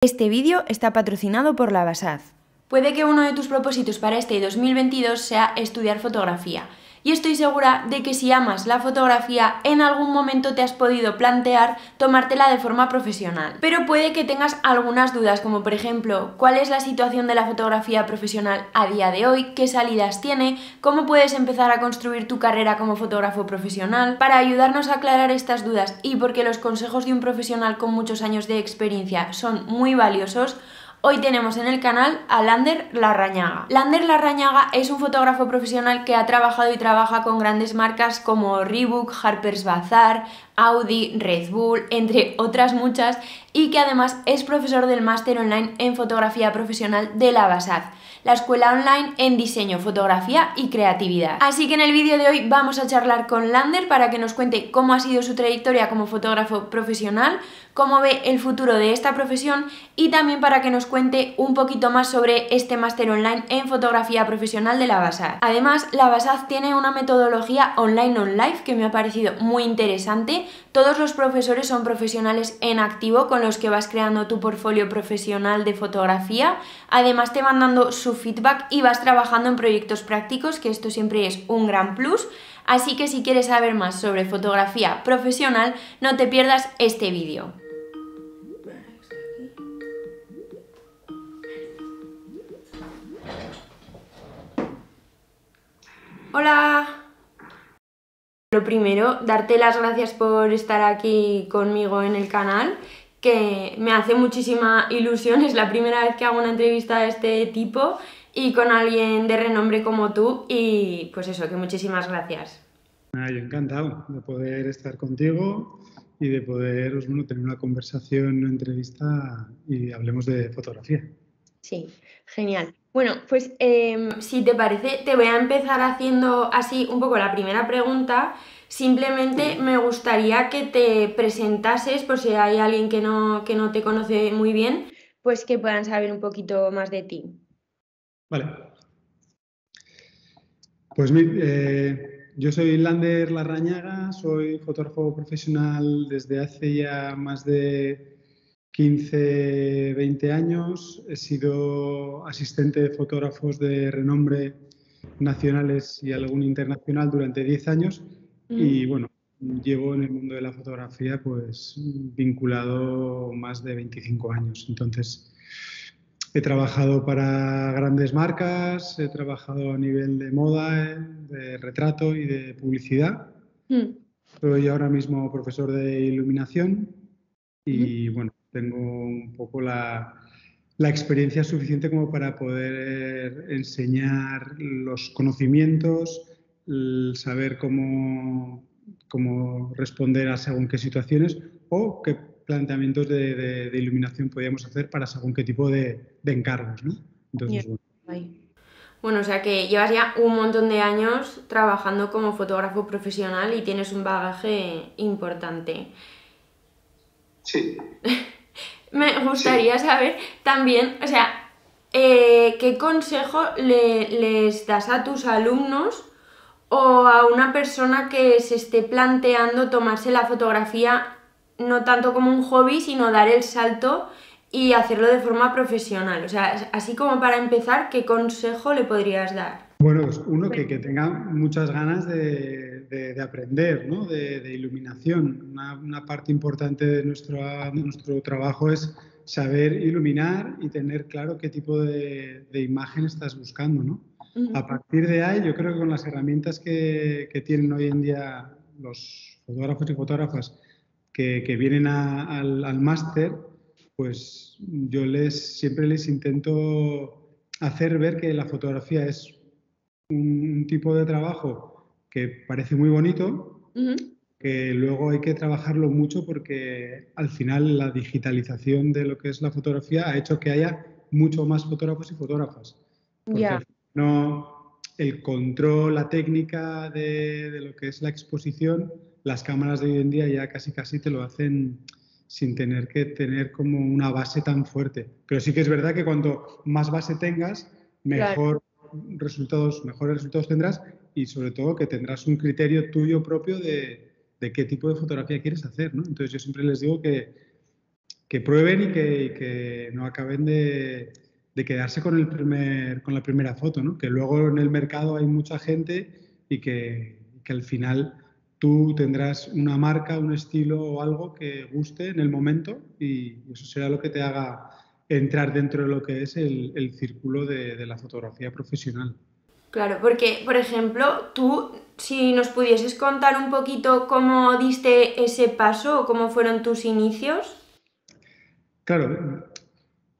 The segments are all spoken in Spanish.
Este vídeo está patrocinado por la BASAD. Puede que uno de tus propósitos para este 2022 sea estudiar fotografía. Y estoy segura de que si amas la fotografía, en algún momento te has podido plantear tomártela de forma profesional. Pero puede que tengas algunas dudas, como por ejemplo, ¿cuál es la situación de la fotografía profesional a día de hoy? ¿Qué salidas tiene? ¿Cómo puedes empezar a construir tu carrera como fotógrafo profesional? Para ayudarnos a aclarar estas dudas y porque los consejos de un profesional con muchos años de experiencia son muy valiosos, hoy tenemos en el canal a Lander Larrañaga. Lander Larrañaga es un fotógrafo profesional que ha trabajado y trabaja con grandes marcas como Reebok, Harper's Bazaar, Audi, Red Bull, entre otras muchas, y que además es profesor del máster online en fotografía profesional de la BASAD, la escuela online en diseño, fotografía y creatividad. Así que en el vídeo de hoy vamos a charlar con Lander para que nos cuente cómo ha sido su trayectoria como fotógrafo profesional, cómo ve el futuro de esta profesión y también para que nos cuente un poquito más sobre este máster online en fotografía profesional de la BASAD. Además, la BASAD tiene una metodología online on live que me ha parecido muy interesante. Todos los profesores son profesionales en activo con los que vas creando tu portfolio profesional de fotografía. Además te van dando su feedback y vas trabajando en proyectos prácticos, que esto siempre es un gran plus. Así que si quieres saber más sobre fotografía profesional, no te pierdas este vídeo. Hola. Lo primero, darte las gracias por estar aquí conmigo en el canal, que me hace muchísima ilusión. Es la primera vez que hago una entrevista de este tipo y con alguien de renombre como tú, y pues eso, que muchísimas gracias. Yo encantado de poder estar contigo y de poder bueno, tener una conversación, una entrevista y hablemos de fotografía. Sí, genial. Bueno, pues si te parece, te voy a empezar haciendo así un poco la primera pregunta. Simplemente me gustaría que te presentases, por si hay alguien que no te conoce muy bien, pues que puedan saber un poquito más de ti. Vale. Pues yo soy Lander Larrañaga, soy fotógrafo profesional desde hace ya más de 15, 20 años. He sido asistente de fotógrafos de renombre nacionales y algún internacional durante 10 años y bueno, llevo en el mundo de la fotografía pues vinculado más de 25 años. Entonces, he trabajado para grandes marcas, he trabajado a nivel de moda, de retrato y de publicidad. Soy ahora mismo profesor de iluminación y bueno, tengo un poco la experiencia suficiente como para poder enseñar los conocimientos, el saber cómo responder a según qué situaciones o qué planteamientos de iluminación podíamos hacer para según qué tipo de encargos, ¿no? Entonces, bueno, o sea que llevas ya un montón de años trabajando como fotógrafo profesional y tienes un bagaje importante. Sí. Me gustaría saber también, o sea, ¿qué consejo les das a tus alumnos o a una persona que se esté planteando tomarse la fotografía no tanto como un hobby, sino dar el salto y hacerlo de forma profesional? O sea, así como para empezar, ¿qué consejo le podrías dar? Bueno, pues uno que tenga muchas ganas de aprender, ¿no? de iluminación. Una parte importante de nuestro trabajo es saber iluminar y tener claro qué tipo de imagen estás buscando, ¿no? A partir de ahí, yo creo que con las herramientas que tienen hoy en día los fotógrafos y fotógrafas que vienen al máster, pues yo siempre les intento hacer ver que la fotografía es un tipo de trabajo que parece muy bonito, que luego hay que trabajarlo mucho porque al final la digitalización de lo que es la fotografía ha hecho que haya mucho más fotógrafos y fotógrafas. Porque el control, la técnica de lo que es la exposición, las cámaras de hoy en día ya casi te lo hacen sin tener que tener como una base tan fuerte. Pero sí que es verdad que cuanto más base tengas, mejores resultados tendrás y sobre todo que tendrás un criterio tuyo propio de qué tipo de fotografía quieres hacer, ¿no? Entonces yo siempre les digo que que prueben y que no acaben de quedarse con con la primera foto, ¿no? Que luego en el mercado hay mucha gente y que al final tú tendrás una marca, un estilo o algo que guste en el momento y eso será lo que te haga entrar dentro de lo que es el círculo de la fotografía profesional. Claro, porque, por ejemplo, tú, si nos pudieses contar un poquito cómo diste ese paso o cómo fueron tus inicios. Claro,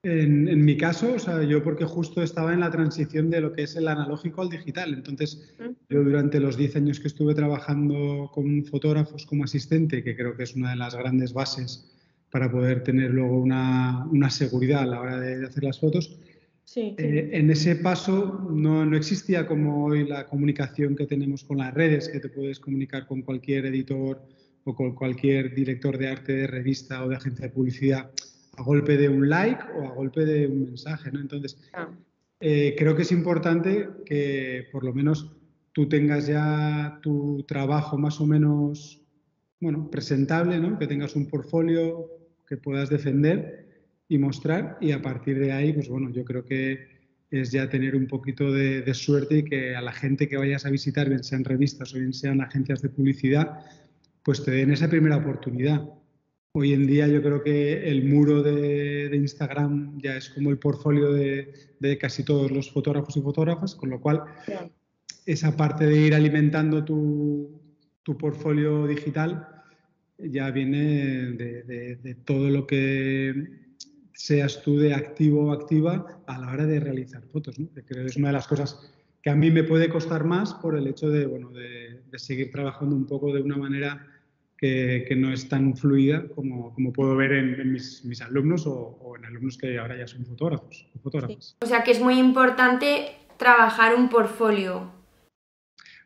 en mi caso, o sea, yo porque justo estaba en la transición de lo que es el analógico al digital. Entonces, yo durante los 10 años que estuve trabajando con fotógrafos como asistente, que creo que es una de las grandes bases para poder tener luego una seguridad a la hora de hacer las fotos, Sí. en ese paso no existía como hoy la comunicación que tenemos con las redes, que te puedes comunicar con cualquier editor o con cualquier director de arte de revista o de agencia de publicidad a golpe de un like o a golpe de un mensaje, ¿no? Entonces, creo que es importante que por lo menos tú tengas ya tu trabajo más o menos, bueno, presentable, ¿no? Que tengas un portfolio que puedas defender y mostrar y a partir de ahí, pues bueno, yo creo que es ya tener un poquito de suerte y que a la gente que vayas a visitar, bien sean revistas o bien sean agencias de publicidad, pues te den esa primera oportunidad. Hoy en día yo creo que el muro de Instagram ya es como el portfolio de casi todos los fotógrafos y fotógrafas, con lo cual esa parte de ir alimentando tu portfolio digital ya viene de todo lo que seas tú de activo o activa a la hora de realizar fotos, ¿no? Que creo que es una de las cosas que a mí me puede costar más por el hecho de, bueno, de seguir trabajando un poco de una manera que no es tan fluida como puedo ver en mis alumnos o en alumnos que ahora ya son fotógrafos o fotógrafas. O sea que es muy importante trabajar un portfolio.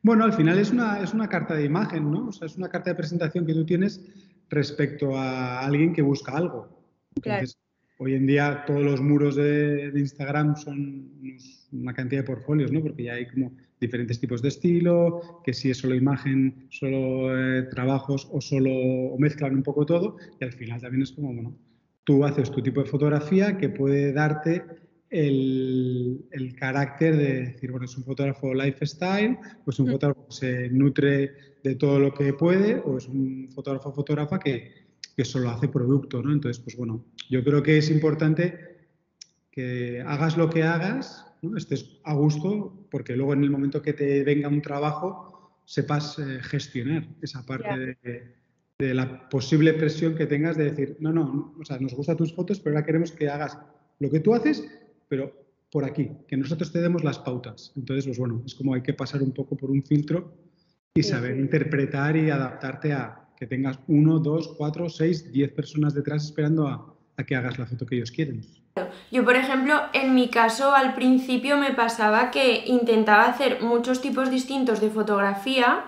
Bueno, al final es una carta de imagen, ¿no? O sea, es una carta de presentación que tú tienes respecto a alguien que busca algo. Entonces, hoy en día todos los muros de Instagram son una cantidad de portfolios, ¿no? Porque ya hay como diferentes tipos de estilo, que si es solo imagen, solo trabajos o mezclan un poco todo y al final también es como, bueno, tú haces tu tipo de fotografía que puede darte el carácter de decir, bueno, es un fotógrafo lifestyle, o es un fotógrafo que se nutre de todo lo que puede, o es un fotógrafo o fotógrafa que solo hace producto, ¿no? Entonces, pues bueno, yo creo que es importante que hagas lo que hagas, ¿no? Estés a gusto, porque luego en el momento que te venga un trabajo, sepas gestionar esa parte de la posible presión que tengas de decir, no, o sea, nos gustan tus fotos, pero ahora queremos que hagas lo que tú haces, pero por aquí, que nosotros te demos las pautas. Entonces, pues bueno, es como hay que pasar un poco por un filtro y saber interpretar y adaptarte a que tengas 1, 2, 4, 6, 10 personas detrás esperando a que hagas la foto que ellos quieren. Yo, por ejemplo, en mi caso al principio me pasaba que intentaba hacer muchos tipos distintos de fotografía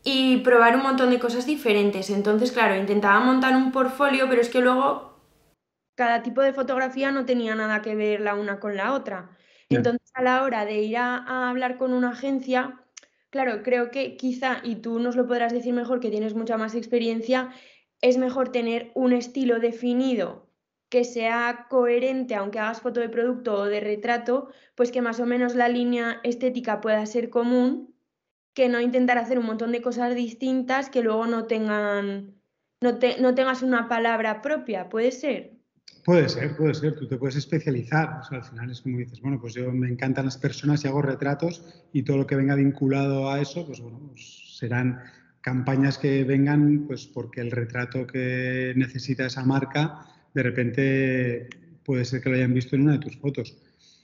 y probar un montón de cosas diferentes. Entonces, claro, intentaba montar un portfolio, pero es que luego cada tipo de fotografía no tenía nada que ver la una con la otra. Entonces, a la hora de ir a hablar con una agencia, claro, creo que quizá, y tú nos lo podrás decir mejor, que tienes mucha más experiencia, es mejor tener un estilo definido que sea coherente, aunque hagas foto de producto o de retrato, pues que más o menos la línea estética pueda ser común, que no intentar hacer un montón de cosas distintas que luego no tengan, no tengas una palabra propia, ¿puede ser? Puede ser, tú te puedes especializar. O sea, al final es como dices, bueno, pues yo me encantan las personas y hago retratos y todo lo que venga vinculado a eso, pues bueno, pues serán campañas que vengan pues porque el retrato que necesita esa marca de repente puede ser que lo hayan visto en una de tus fotos.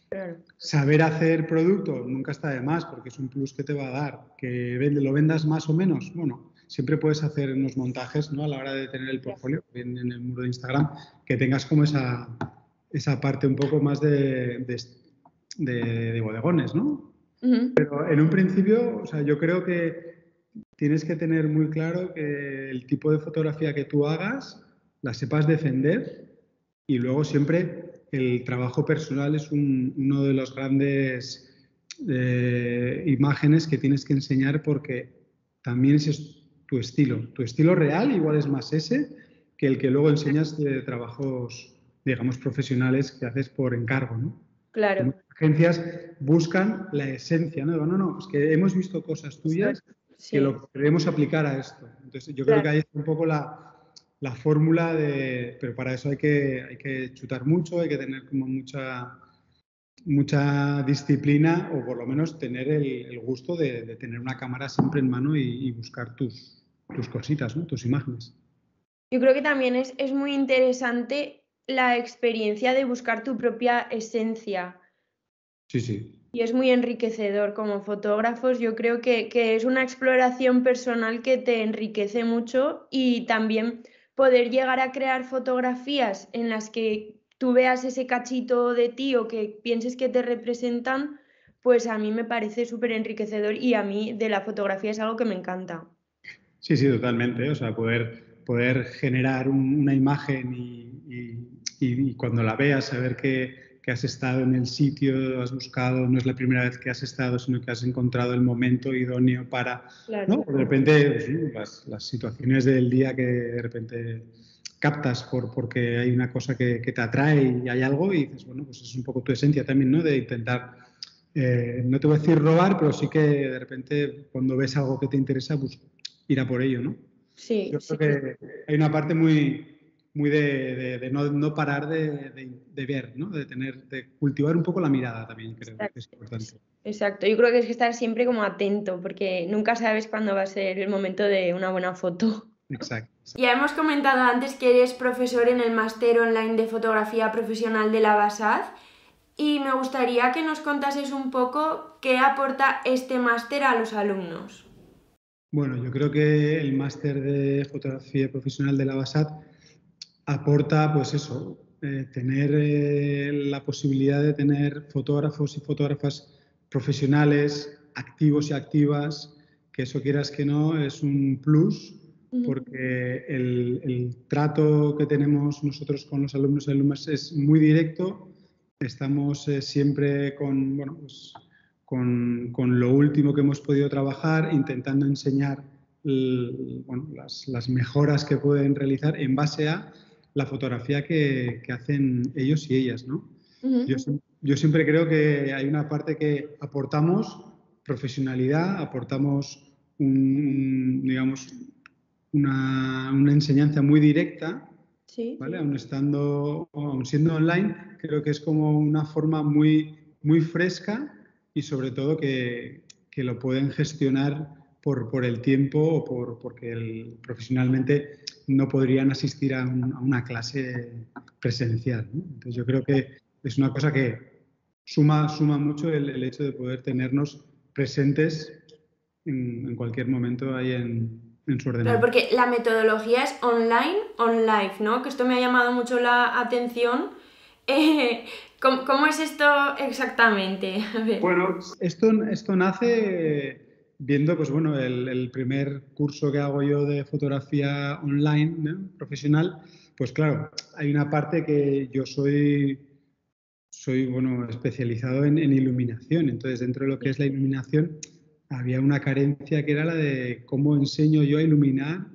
Claro. Saber hacer producto nunca está de más porque es un plus que te va a dar. Que lo vendas más o menos, bueno, siempre puedes hacer unos montajes, ¿no? A la hora de tener el portfolio, bien en el muro de Instagram, que tengas como esa parte un poco más de bodegones, ¿no? Pero en un principio, o sea, yo creo que tienes que tener muy claro que el tipo de fotografía que tú hagas la sepas defender y luego siempre el trabajo personal es uno de los grandes imágenes que tienes que enseñar porque también ese es tu estilo. Tu estilo real igual es más ese, que el que luego enseñas de trabajos, digamos, profesionales que haces por encargo, ¿no? Claro. Muchas agencias buscan la esencia, ¿no? Digo, no, es que hemos visto cosas tuyas que lo queremos aplicar a esto. Entonces, yo creo que ahí está un poco la fórmula de... Pero para eso hay que chutar mucho, hay que tener como mucha disciplina o por lo menos tener el gusto de tener una cámara siempre en mano y buscar tus cositas, ¿no? Tus imágenes. Yo creo que también es muy interesante la experiencia de buscar tu propia esencia. Sí, sí. Y es muy enriquecedor como fotógrafos. Yo creo que es una exploración personal que te enriquece mucho y también poder llegar a crear fotografías en las que tú veas ese cachito de ti o que pienses que te representan, pues a mí me parece súper enriquecedor y a mí de la fotografía es algo que me encanta. Sí, sí, totalmente. O sea, poder generar una imagen y cuando la veas saber que has estado en el sitio, has buscado, no es la primera vez que has estado, sino que has encontrado el momento idóneo para, Claro. ¿no? De repente, pues, las situaciones del día que de repente captas porque hay una cosa que te atrae y hay algo y dices, bueno, pues es un poco tu esencia también, ¿no? De intentar, no te voy a decir robar, pero sí que de repente cuando ves algo que te interesa, pues ir a por ello, ¿no? Sí, Yo sí. creo que hay una parte muy de no parar de ver, ¿no? De cultivar un poco la mirada también, creo que es importante. Exacto, yo creo que es que estar siempre como atento, porque nunca sabes cuándo va a ser el momento de una buena foto. Exacto. Ya hemos comentado antes que eres profesor en el máster online de fotografía profesional de la BASAD y me gustaría que nos contases un poco qué aporta este máster a los alumnos. Bueno, yo creo que el máster de fotografía profesional de la BASAT aporta, pues eso, tener la posibilidad de tener fotógrafos y fotógrafas profesionales, activos y activas, que eso quieras que no, es un plus, porque el trato que tenemos nosotros con los alumnos y alumnas es muy directo, estamos siempre con, bueno, pues, con lo último que hemos podido trabajar, intentando enseñar bueno, las mejoras que pueden realizar en base a la fotografía que hacen ellos y ellas, ¿no? Yo siempre creo que hay una parte que aportamos profesionalidad, aportamos digamos, una enseñanza muy directa, Sí. ¿vale? Aun siendo online, creo que es como una forma muy fresca y sobre todo que lo pueden gestionar por el tiempo o porque profesionalmente no podrían asistir a una clase presencial, ¿no? Entonces yo creo que es una cosa que suma mucho el hecho de poder tenernos presentes en cualquier momento ahí en su Claro, ordenador. porque la metodología es online, on live, ¿no? Que esto me ha llamado mucho la atención. ¿Cómo es esto exactamente? A ver. Bueno, esto nace viendo, pues bueno, el primer curso que hago yo de fotografía online, ¿no? Profesional, pues claro, hay una parte que yo soy bueno, especializado en iluminación, entonces dentro de lo que es la iluminación había una carencia que era la de cómo enseño yo a iluminar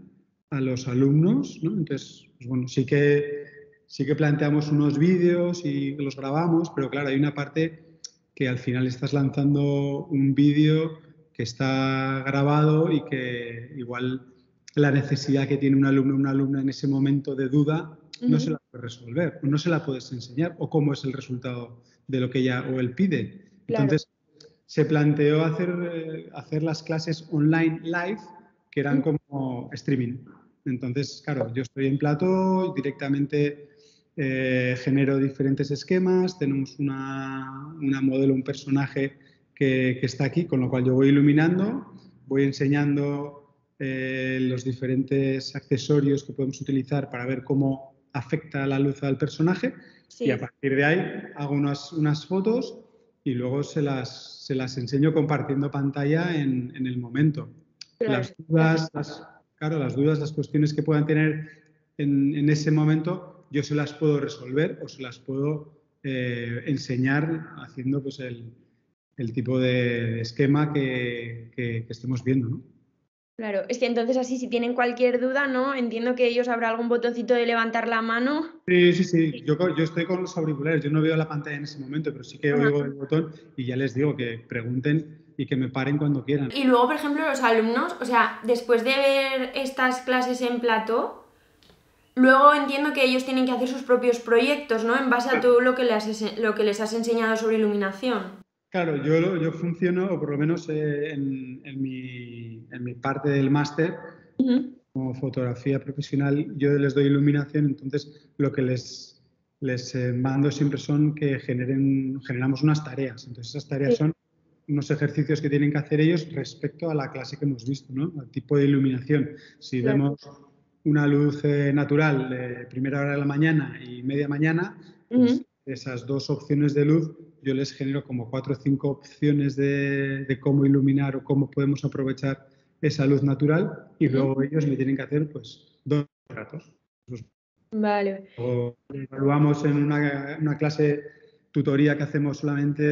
a los alumnos, ¿no? Entonces, pues bueno, sí que planteamos unos vídeos y los grabamos, pero claro, hay una parte que al final estás lanzando un vídeo que está grabado y que igual la necesidad que tiene un alumno o una alumna en ese momento de duda no se la puedes resolver, no se la puedes enseñar o cómo es el resultado de lo que ella o él pide. Claro. Entonces, se planteó hacer las clases online live, que eran como streaming. Entonces, claro, yo estoy en plató, directamente genero diferentes esquemas, tenemos una modelo, un personaje que está aquí, con lo cual yo voy iluminando, voy enseñando los diferentes accesorios que podemos utilizar para ver cómo afecta la luz al personaje y a partir de ahí hago unas fotos y luego se las enseño compartiendo pantalla en el momento. Claro. Las dudas, las cuestiones que puedan tener en ese momento, yo se las puedo resolver o se las puedo enseñar haciendo pues el tipo de esquema que estemos viendo, ¿no? Claro, es que entonces así si tienen cualquier duda, ¿no? Entiendo que ellos habrá algún botoncito de levantar la mano. Sí, sí, sí. Yo estoy con los auriculares, yo no veo la pantalla en ese momento, pero sí que Ajá. oigo el botón y ya les digo que pregunten y que me paren cuando quieran. Y luego, por ejemplo, los alumnos, o sea, después de ver estas clases en plató, luego entiendo que ellos tienen que hacer sus propios proyectos, ¿no? En base a todo lo que les has enseñado sobre iluminación. Claro, yo funciono, o por lo menos en mi parte del máster, Ujú. como fotografía profesional, yo les doy iluminación, entonces lo que les mando siempre son que generamos unas tareas. Entonces esas tareas Sí. son unos ejercicios que tienen que hacer ellos respecto a la clase que hemos visto, ¿no? Al tipo de iluminación. Si Claro. vemos una luz natural de primera hora de la mañana y media mañana, pues Ujú. esas dos opciones de luz yo les genero como 4 o 5 opciones de cómo iluminar o cómo podemos aprovechar esa luz natural y Ujú. luego ellos me tienen que hacer pues 2 retratos. Vale. O evaluamos en una clase tutoría que hacemos solamente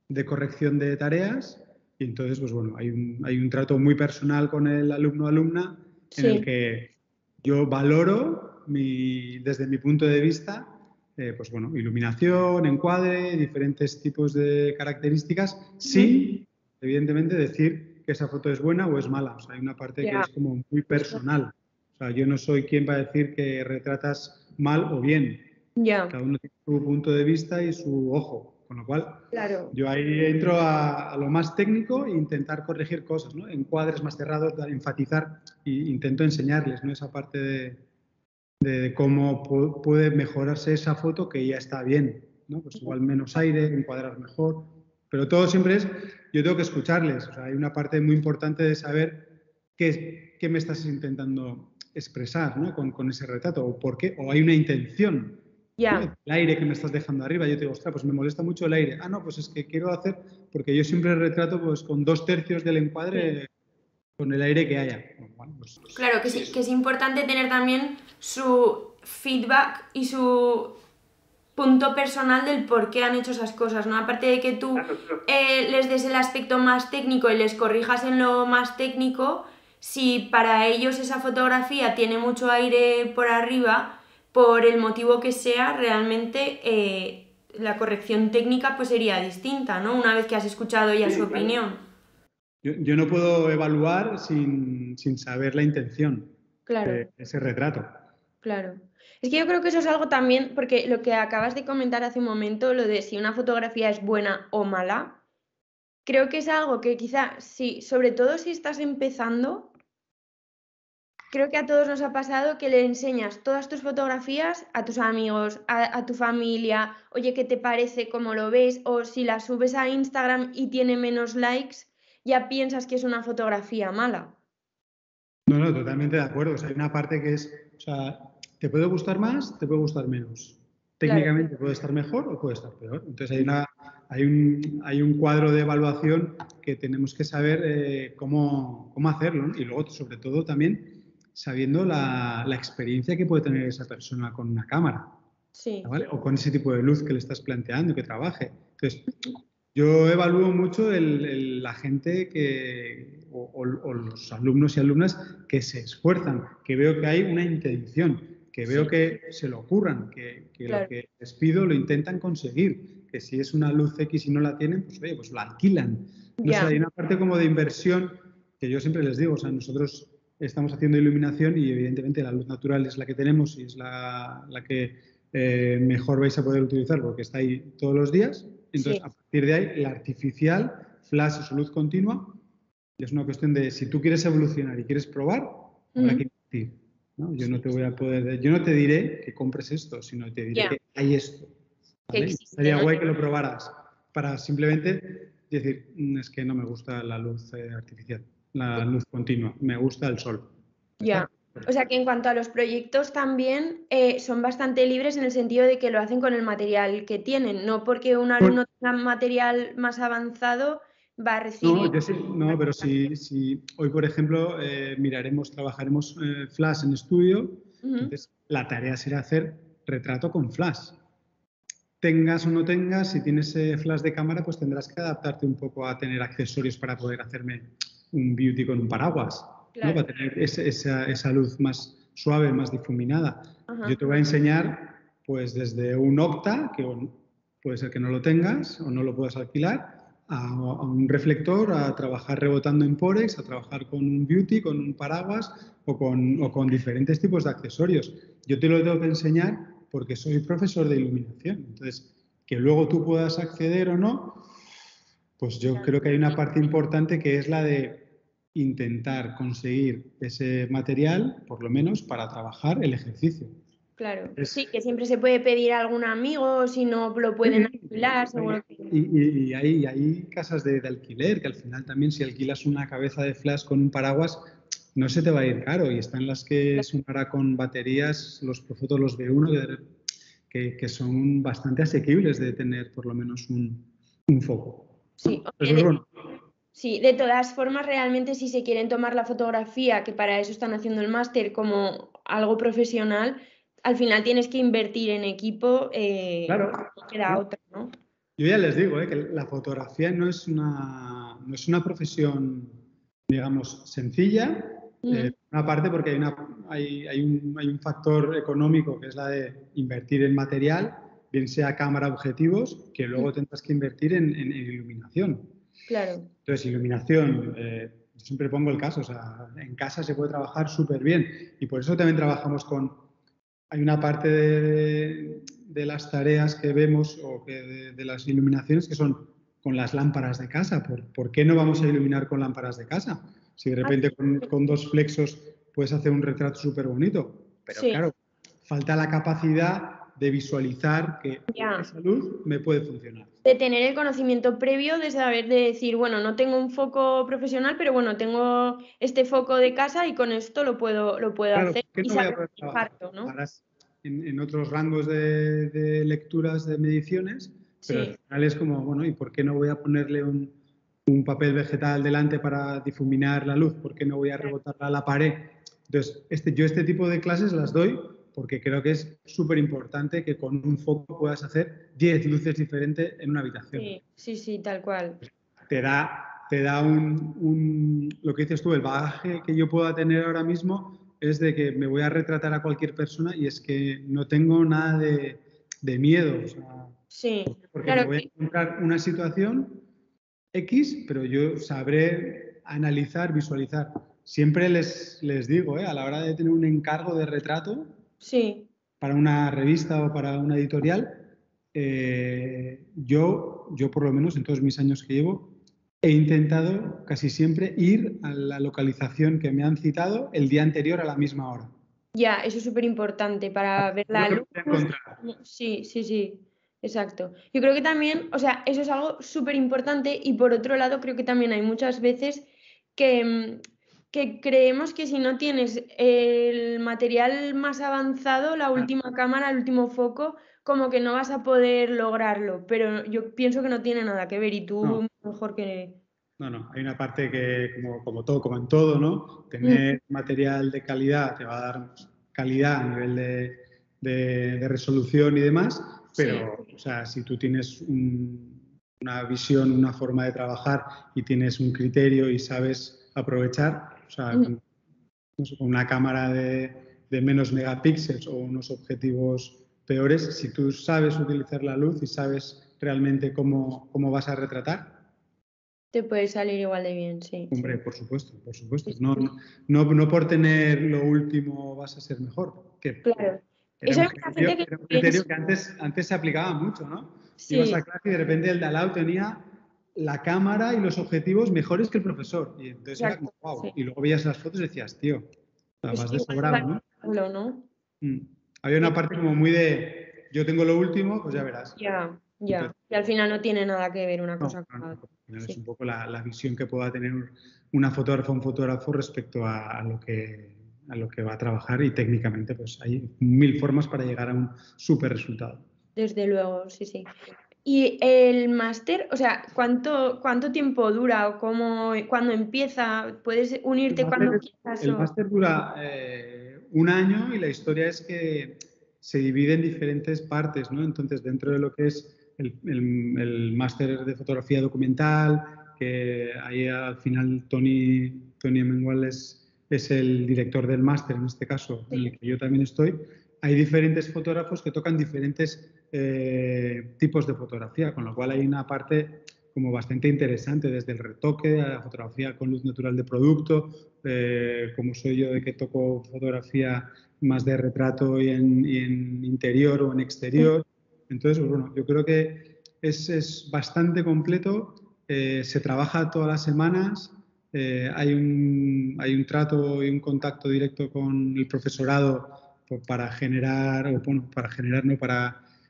de corrección de tareas y entonces pues bueno, hay un trato muy personal con el alumno o alumna en el Sí. que yo valoro desde mi punto de vista pues bueno, iluminación, encuadre, diferentes tipos de características, Ujú. sin evidentemente decir que esa foto es buena o es mala. O sea, hay una parte que Ya. es como muy personal. O sea, yo no soy quien va a decir que retratas mal o bien. Ya. Cada uno tiene su punto de vista y su ojo. Con lo cual, Claro. yo ahí entro a lo más técnico e intentar corregir cosas, ¿no? Encuadres más cerrados, enfatizar e intento enseñarles, ¿no? Esa parte de cómo puede mejorarse esa foto que ya está bien, ¿no? Pues igual menos aire, encuadrar mejor, pero todo siempre es, yo tengo que escucharles, o sea, hay una parte muy importante de saber qué me estás intentando expresar, ¿no? Con ese retrato, o por qué, o hay una intención, ¿no? El Ya. aire que me estás dejando arriba, yo te digo, ostras, pues me molesta mucho el aire. Ah, no, pues es que quiero hacer, porque yo siempre retrato pues con 2/3 del Sí. encuadre con el aire que haya. Bueno, pues, Claro, que sí, que es importante tener también su feedback y su punto personal del por qué han hecho esas cosas, ¿no? Aparte de que tú les des el aspecto más técnico y les corrijas en lo más técnico, si para ellos esa fotografía tiene mucho aire por arriba, por el motivo que sea, realmente la corrección técnica pues sería distinta, ¿no? Una vez que has escuchado ya su opinión. yo no puedo evaluar sin saber la intención de Claro. ese retrato. Claro. Es que yo creo que eso es algo también, porque lo que acabas de comentar hace un momento, lo de si una fotografía es buena o mala, creo que es algo que quizá, sí, sobre todo si estás empezando, creo que a todos nos ha pasado que le enseñas todas tus fotografías a tus amigos, a tu familia, oye, ¿qué te parece? ¿Cómo lo ves? O si la subes a Instagram y tiene menos likes, ya piensas que es una fotografía mala. No, no, totalmente de acuerdo. O sea, hay una parte que es, o sea, te puede gustar más, te puede gustar menos. Claro. Técnicamente puede estar mejor o puede estar peor. Entonces hay un cuadro de evaluación que tenemos que saber cómo hacerlo, ¿no? Y luego, sobre todo, también sabiendo la experiencia que puede tener esa persona con una cámara, Sí. ¿vale? O con ese tipo de luz que le estás planteando, que trabaje. Entonces, yo evalúo mucho la gente o los alumnos y alumnas que se esfuerzan, que veo que hay una intención, que veo Sí, que se lo ocurran, que lo claro. que les pido lo intentan conseguir, que si es una luz X y no la tienen, pues oye, pues la alquilan. No sé, Ya. hay una parte como de inversión que yo siempre les digo, o sea, nosotros estamos haciendo iluminación y evidentemente la luz natural es la que tenemos y es la que mejor vais a poder utilizar porque está ahí todos los días. Entonces, Sí. a partir de ahí, la artificial, flash o su luz continua, es una cuestión de si tú quieres evolucionar y quieres probar, habrá que Ujú. invertir, ¿no? Yo no te voy a poder, yo no te diré que compres esto, sino te diré Ya. que hay esto, Que ¿vale? Y existe, sería ¿no? guay que lo probaras para simplemente decir, es que no me gusta la luz artificial, la luz continua, me gusta el sol. ¿Ya Ya. está? O sea que en cuanto a los proyectos también son bastante libres en el sentido de que lo hacen con el material que tienen, no porque un alumno tenga material más avanzado va a No, recibir. yo sí, no, pero si hoy, por ejemplo, trabajaremos flash en estudio, Ujú. entonces la tarea será hacer retrato con flash. Tengas o no tengas, si tienes flash de cámara, pues tendrás que adaptarte un poco a tener accesorios para poder hacerme un beauty con un paraguas, claro. ¿no? Para tener esa luz más suave, más difuminada. Ajá. Yo te voy a enseñar pues desde un Octa, que puede ser que no lo tengas o no lo puedas alquilar, a un reflector, a trabajar rebotando en Porex, a trabajar con un beauty, con un paraguas o con diferentes tipos de accesorios. Yo te lo tengo que enseñar porque soy profesor de iluminación. Entonces, que luego tú puedas acceder o no, pues yo creo que hay una parte importante que es la de intentar conseguir ese material, por lo menos, para trabajar el ejercicio. Claro, sí, que siempre se puede pedir a algún amigo, si no lo pueden alquilar, seguro que... Y hay casas de alquiler, que al final también si alquilas una cabeza de flash con un paraguas, no se te va a ir caro. Y están las que sumará con baterías, los Profoto, los B1, que son bastante asequibles de tener por lo menos un foco. Sí, sí, de todas formas, realmente si se quieren tomar la fotografía, que para eso están haciendo el máster como algo profesional, al final tienes que invertir en equipo, Claro, no queda otra, ¿no? Yo ya les digo, que la fotografía no es una profesión, digamos, sencilla. Una parte porque hay un factor económico que es la de invertir en material, bien sea cámara, objetivos, que luego tendrás que invertir en iluminación. Claro. Entonces, iluminación, yo siempre pongo el caso, o sea, en casa se puede trabajar súper bien y por eso también trabajamos hay una parte de las tareas que vemos o de las iluminaciones que son con las lámparas de casa. ¿Por qué no vamos a iluminar con lámparas de casa? Si de repente con dos flexos puedes hacer un retrato súper bonito. Pero claro, falta la capacidad de visualizar que esa luz me puede funcionar. De tener el conocimiento previo, de saber, de decir, bueno, no tengo un foco profesional, pero bueno, tengo este foco de casa y con esto lo puedo hacer. ¿Por qué Y no voy a saber poder trabajar? ¿no? En otros rangos de lecturas de mediciones, pero al final es como, bueno, ¿y por qué no voy a ponerle un papel vegetal delante para difuminar la luz? ¿Por qué no voy a rebotarla a la pared? Entonces, yo este tipo de clases las doy porque creo que es súper importante que con un foco puedas hacer 10 luces diferentes en una habitación. Sí, tal cual. Te da lo que dices tú, el bagaje que yo pueda tener ahora mismo es de que me voy a retratar a cualquier persona y es que no tengo nada de miedo. O sea, porque me voy a encontrar una situación X, pero yo sabré analizar, visualizar. Siempre les digo, a la hora de tener un encargo de retrato para una revista o para una editorial, yo por lo menos en todos mis años que llevo, he intentado casi siempre ir a la localización que me han citado el día anterior a la misma hora. Ya, eso es súper importante para ver la luz. Sí, exacto. Yo creo que también, o sea, eso es algo súper importante y por otro lado creo que también hay muchas veces que creemos que si no tienes el material más avanzado, la última cámara, el último foco, como que no vas a poder lograrlo, pero yo pienso que no tiene nada que ver y tú mejor que... No, hay una parte que, como todo, como en todo, ¿no? Tener material de calidad te va a dar calidad a nivel de resolución y demás, pero, o sea, si tú tienes una visión, una forma de trabajar y tienes un criterio y sabes aprovechar, o sea, con una cámara de menos megapíxeles o unos objetivos peores, si tú sabes utilizar la luz y sabes realmente cómo vas a retratar, te puede salir igual de bien, sí. Hombre, por supuesto. No por tener lo último vas a ser mejor. Claro. Era un criterio que antes se aplicaba mucho, ¿no? Ibas a clase y de repente el de al lado tenía la cámara y los objetivos mejores que el profesor. Y entonces era como, wow. Y luego veías las fotos y decías, tío, vas de sobrado, ¿no? Había una parte como muy de, yo tengo lo último, pues ya verás. Ya. Y al final no tiene nada que ver una cosa con la otra. Es un poco la visión que pueda tener una fotógrafa o un fotógrafo respecto a lo que va a trabajar y técnicamente pues hay 1000 formas para llegar a un súper resultado. Desde luego, sí. ¿Y el máster, o sea, cuánto tiempo dura o cuándo empieza? ¿Puedes unirte cuando quieras? El máster dura 1 año y la historia es que se divide en diferentes partes, ¿no? Entonces, dentro de lo que es el máster de fotografía documental, que ahí al final Tony Amengual es el director del máster, en este caso, en el que yo también estoy. Hay diferentes fotógrafos que tocan diferentes tipos de fotografía, con lo cual hay una parte como bastante interesante, desde el retoque a la fotografía con luz natural de producto, como soy yo de que toco fotografía más de retrato y en interior o en exterior. Entonces, pues bueno, yo creo que es bastante completo, se trabaja todas las semanas, hay un trato y un contacto directo con el profesorado para generar, o bueno, para generar, no,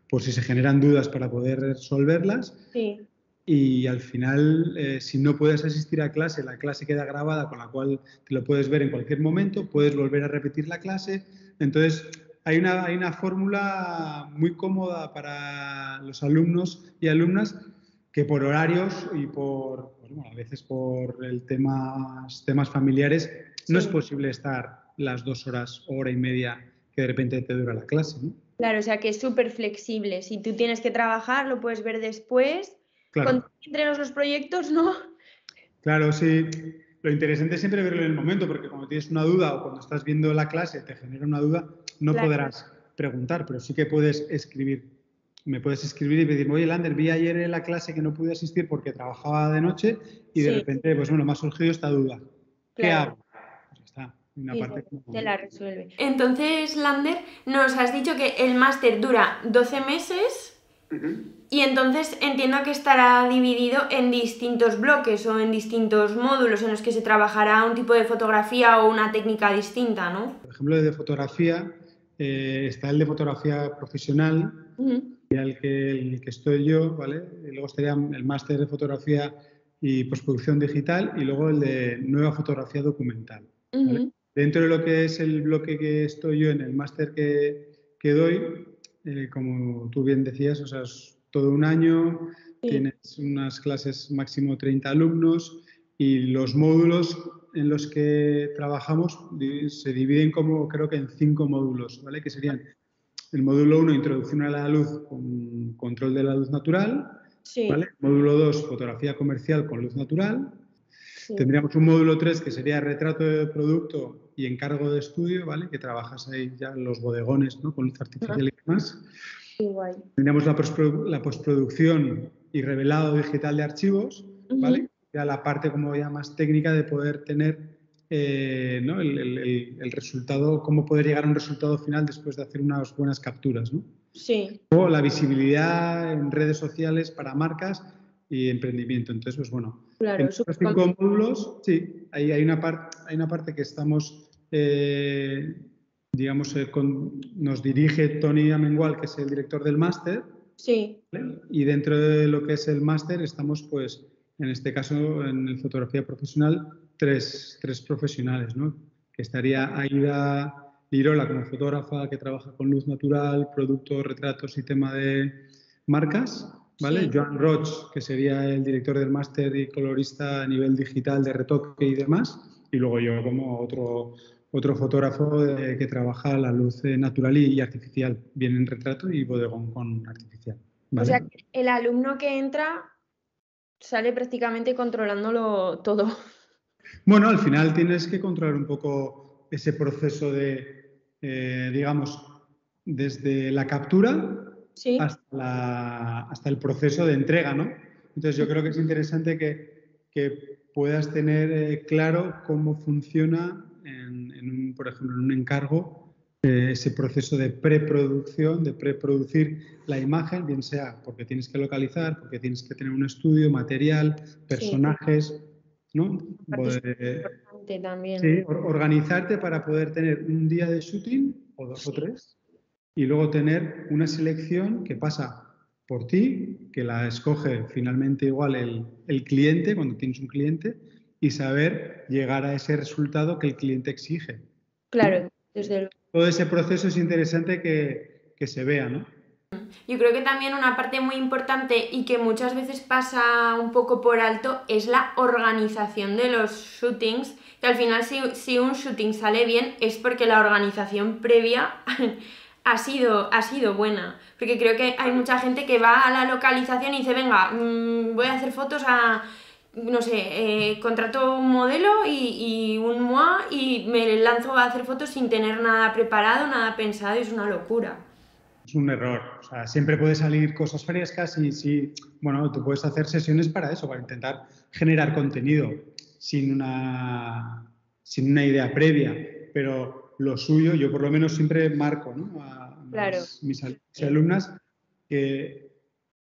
por si se generan dudas para poder resolverlas. Sí. Y al final, si no puedes asistir a clase, la clase queda grabada, con la cual te lo puedes ver en cualquier momento, puedes volver a repetir la clase. Entonces, hay una fórmula muy cómoda para los alumnos y alumnas que por horarios y por, pues bueno, a veces por temas familiares, no es posible estar las 2 horas, hora y media que de repente te dura la clase, ¿no? Claro, o sea que es súper flexible. Si tú tienes que trabajar, lo puedes ver después. Claro. Entre los proyectos, ¿no? Claro, sí. Lo interesante es siempre verlo en el momento, porque cuando tienes una duda o cuando estás viendo la clase te genera una duda, no podrás preguntar, pero sí que puedes escribir. Me puedes escribir y decir, oye, Lander, vi ayer en la clase que no pude asistir porque trabajaba de noche y de repente, pues bueno, me ha surgido esta duda. ¿Qué hago? Pues ya está. Una parte te la resuelve. Entonces, Lander, nos has dicho que el máster dura 12 meses. Y entonces entiendo que estará dividido en distintos bloques o en distintos módulos en los que se trabajará un tipo de fotografía o una técnica distinta, ¿no? Por ejemplo, de fotografía, está el de fotografía profesional, el que estoy yo, ¿vale? Y luego estaría el máster de fotografía y postproducción digital y luego el de nueva fotografía documental, ¿vale? Dentro de lo que es el bloque que estoy yo en el máster que doy, como tú bien decías, o sea, es todo un año, tienes unas clases máximo 30 alumnos y los módulos en los que trabajamos se dividen como creo que en 5 módulos, ¿vale? Que serían el módulo 1, introducción a la luz con control de la luz natural, ¿vale? Módulo 2, fotografía comercial con luz natural. Tendríamos un módulo 3 que sería retrato de producto y encargo de estudio, ¿vale? Que trabajas ahí ya en los bodegones, ¿no? Con luz artificial y demás. Tendríamos la postproducción y revelado digital de archivos, ¿vale? Ya la parte como ya más técnica de poder tener ¿no? el resultado, cómo poder llegar a un resultado final después de hacer unas buenas capturas, ¿no? Sí. O la visibilidad en redes sociales para marcas y emprendimiento. Entonces, pues bueno, en los 5 módulos, sí, hay una parte que estamos, digamos, nos dirige Tony Amengual, que es el director del máster. Sí. ¿Vale? Y dentro de lo que es el máster estamos, pues, en este caso, en el fotografía profesional, tres profesionales, ¿no? Que estaría Aida Lirola como fotógrafa que trabaja con luz natural, productos, retratos y tema de marcas, ¿vale? Joan Roig, que sería el director del máster y colorista a nivel digital de retoque y demás, y luego yo como otro fotógrafo que trabaja la luz natural y artificial, bien en retrato y bodegón con artificial, ¿vale? O sea, que el alumno que entra sale prácticamente controlándolo todo. Bueno, al final tienes que controlar un poco ese proceso de, digamos, desde la captura hasta el proceso de entrega, ¿no? Entonces yo creo que es interesante que puedas tener claro cómo funciona, por ejemplo, en un encargo, ese proceso de preproducción, de preproducir la imagen, bien sea porque tienes que localizar, porque tienes que tener un estudio, material, personajes, ¿no? También. Sí, organizarte para poder tener un día de shooting, o 2 o 3, y luego tener una selección que pasa por ti, que la escoge finalmente igual el cliente, cuando tienes un cliente, y saber llegar a ese resultado que el cliente exige. Claro, desde luego. Todo ese proceso es interesante que se vea, ¿no? Yo creo que también una parte muy importante y que muchas veces pasa un poco por alto es la organización de los shootings, que al final si un shooting sale bien es porque la organización previa ha sido buena. Porque creo que hay mucha gente que va a la localización y dice, venga, voy a hacer fotos no sé, contrato un modelo y un MOA y me lanzo a hacer fotos sin tener nada preparado, nada pensado, y es una locura. Es un error. O sea, siempre puede salir cosas frescas y sí, bueno, tú puedes hacer sesiones para eso, para intentar generar contenido sin sin una idea previa. Pero lo suyo, yo por lo menos siempre marco, ¿no?, a Claro. mis alumnas que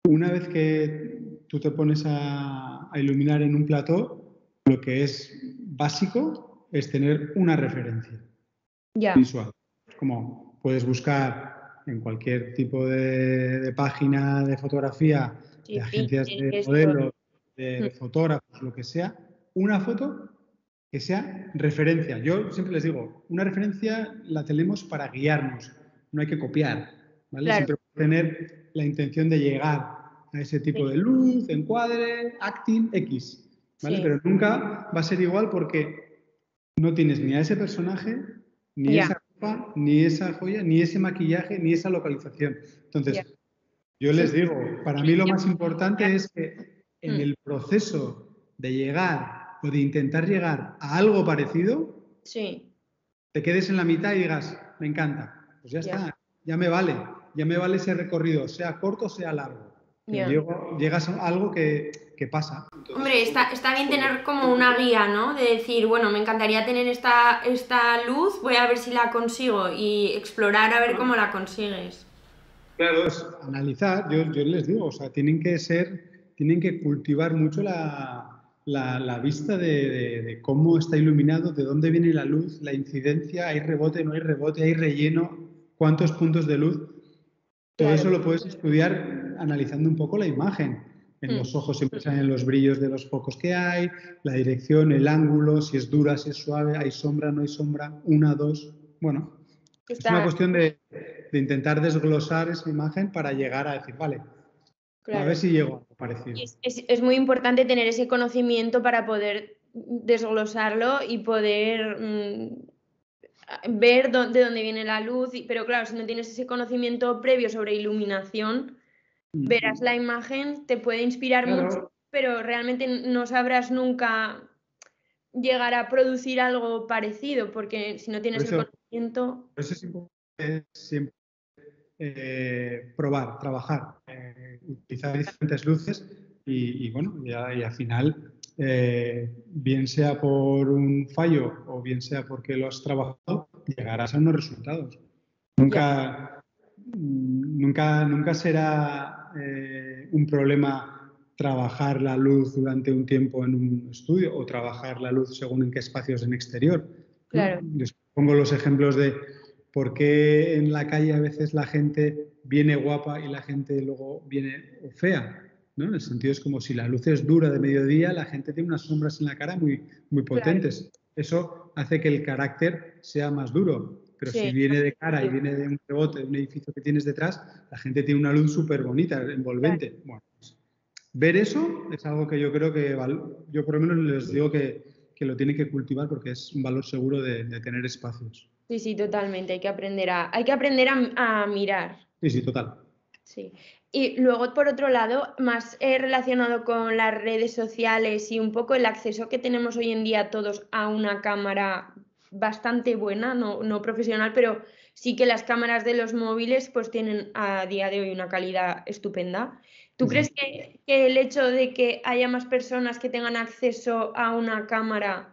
una vez que tú te pones a iluminar en un plató, lo que es básico es tener una referencia Ya. visual. Como puedes buscar en cualquier tipo de página de fotografía, de Sí, agencias de Pinterest, todo. modelos, de fotógrafos, lo que sea, una foto que sea referencia. Yo siempre les digo, una referencia la tenemos para guiarnos, no hay que copiar, ¿vale? Claro. Siempre tener la intención de llegar a ese tipo Sí, de luz, encuadre, acting, X, ¿vale? sí. Pero nunca va a ser igual porque no tienes ni a ese personaje, ni Ya, esa ropa, ni esa joya, ni ese maquillaje, ni esa localización. ya. Entonces, yo Sí, les digo, para mí lo más importante es que en mm, el proceso de llegar o de intentar llegar a algo parecido, sí, te quedes en la mitad y digas, me encanta. Pues ya ya, está, ya me vale ese recorrido, sea corto, sea largo. Que ya. llegas a algo que pasa. Entonces, Hombre, está bien tener como una guía, ¿no? De decir, bueno, me encantaría tener esta luz, voy a ver si la consigo y explorar a ver cómo la consigues. claro, es analizar, yo les digo, o sea, tienen que cultivar mucho la vista de cómo está iluminado, de dónde viene la luz, la incidencia, hay rebote, no hay rebote, hay relleno, cuántos puntos de luz. Todo Claro. eso lo puedes estudiar analizando un poco la imagen. En Mm. los ojos siempre salen los brillos de los focos que hay, la dirección, el ángulo, si es dura, si es suave, hay sombra, no hay sombra, una, dos. Bueno, es una Está, cuestión de intentar desglosar esa imagen para llegar a decir, vale, a ver claro. si llego a algo Y parecido. es muy importante tener ese conocimiento para poder desglosarlo y poder ver de dónde viene la luz. Pero claro, si no tienes ese conocimiento previo sobre iluminación, verás la imagen, te puede inspirar mucho, Claro, pero realmente no sabrás nunca llegar a producir algo parecido, porque si no por tienes el eso, conocimiento, por eso es importante siempre probar, trabajar, utilizar diferentes luces bueno, y al final, bien sea por un fallo o bien sea porque lo has trabajado, llegarás a unos resultados. ya, Nunca será un problema trabajar la luz durante un tiempo en un estudio o trabajar la luz según en qué espacios en exterior, ¿no? claro, Les pongo los ejemplos de por qué en la calle a veces la gente viene guapa y la gente luego viene fea, ¿no? En el sentido es como si la luz es dura de mediodía, la gente tiene unas sombras en la cara muy claro, potentes. Eso hace que el carácter sea más duro. Pero si sí, viene de cara y viene de un rebote, de un edificio que tienes detrás, la gente tiene una luz súper bonita, claro. envolvente. Bueno, pues, ver eso es algo que yo creo que yo por lo menos les digo que lo tienen que cultivar porque es un valor seguro de tener espacios. Sí, sí, totalmente. Hay que aprender a mirar. Sí, sí, total. Sí. Y luego, por otro lado, más relacionado con las redes sociales y un poco el acceso que tenemos hoy en día todos a una cámara bastante buena, no profesional, pero sí que las cámaras de los móviles pues tienen a día de hoy una calidad estupenda. ¿Tú Sí, crees sí. que el hecho de que haya más personas que tengan acceso a una cámara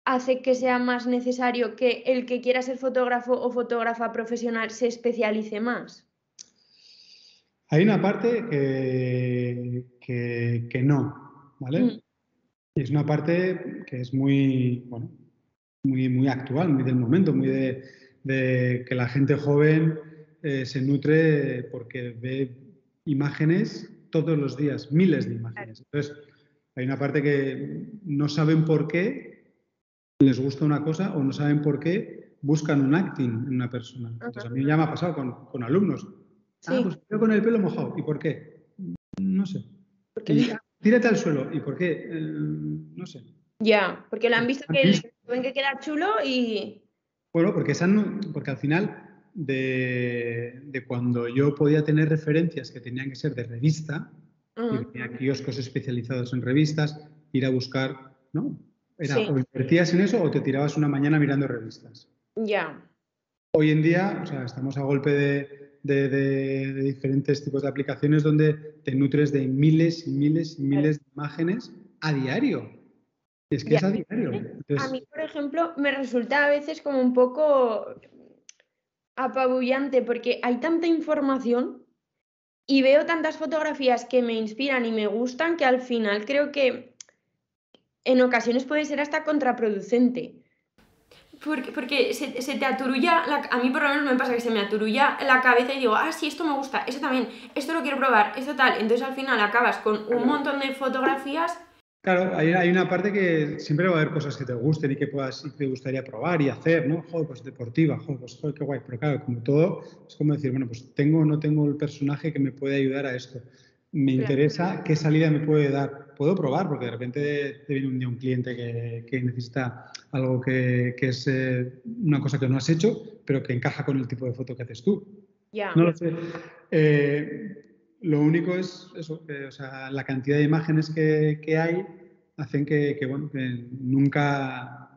hace que sea más necesario que el que quiera ser fotógrafo o fotógrafa profesional se especialice más? Hay una parte que no, Mm, ¿vale? Y es una parte que es bueno, muy actual, muy del momento, de que la gente joven se nutre porque ve imágenes todos los días, miles de claro. imágenes. Entonces, hay una parte que no saben por qué les gusta una cosa o no saben por qué buscan un acting en una persona. Entonces, Ajá. a mí ya me ha pasado con alumnos. Ah, Sí, pues yo con el pelo mojado. ¿Y por qué? No sé. porque Y tírate al suelo. ¿Y por qué? No sé. ya, porque lo han visto Han que visto. ven que queda chulo y Bueno, porque al final de cuando yo podía tener referencias que tenían que ser de revista, y ajá, venía a kioscos especializados en revistas, ir a buscar, ¿no? Era Sí. o invertías en eso o te tirabas una mañana mirando revistas. Ya. Hoy en día, o sea, estamos a golpe de diferentes tipos de aplicaciones donde te nutres de miles y miles y miles de imágenes a diario. Es que Ya. es a diario. A Entonces, mí, por ejemplo, me resulta a veces como un poco apabullante porque hay tanta información y veo tantas fotografías que me inspiran y me gustan que al final creo que en ocasiones puede ser hasta contraproducente. Porque se te aturulla, a mí por lo menos me pasa que se me aturulla la cabeza y digo, ah, sí, esto me gusta, esto también, esto lo quiero probar, esto tal. Entonces al final acabas con un montón de fotografías. claro, hay una parte que siempre va a haber cosas que te gusten y que y te gustaría probar y hacer, ¿no? Joder, pues deportiva, joder, pues joder, qué guay. Pero claro, como todo, es como decir, bueno, pues tengo o no tengo el personaje que me puede ayudar a esto. Me Claro. interesa qué salida me puede dar. Puedo probar, porque de repente te viene un día un cliente que necesita algo que es una cosa que no has hecho, pero que encaja con el tipo de foto que haces tú. Ya. No lo sé. Lo único es eso, que, o sea, la cantidad de imágenes que hay hacen bueno, que nunca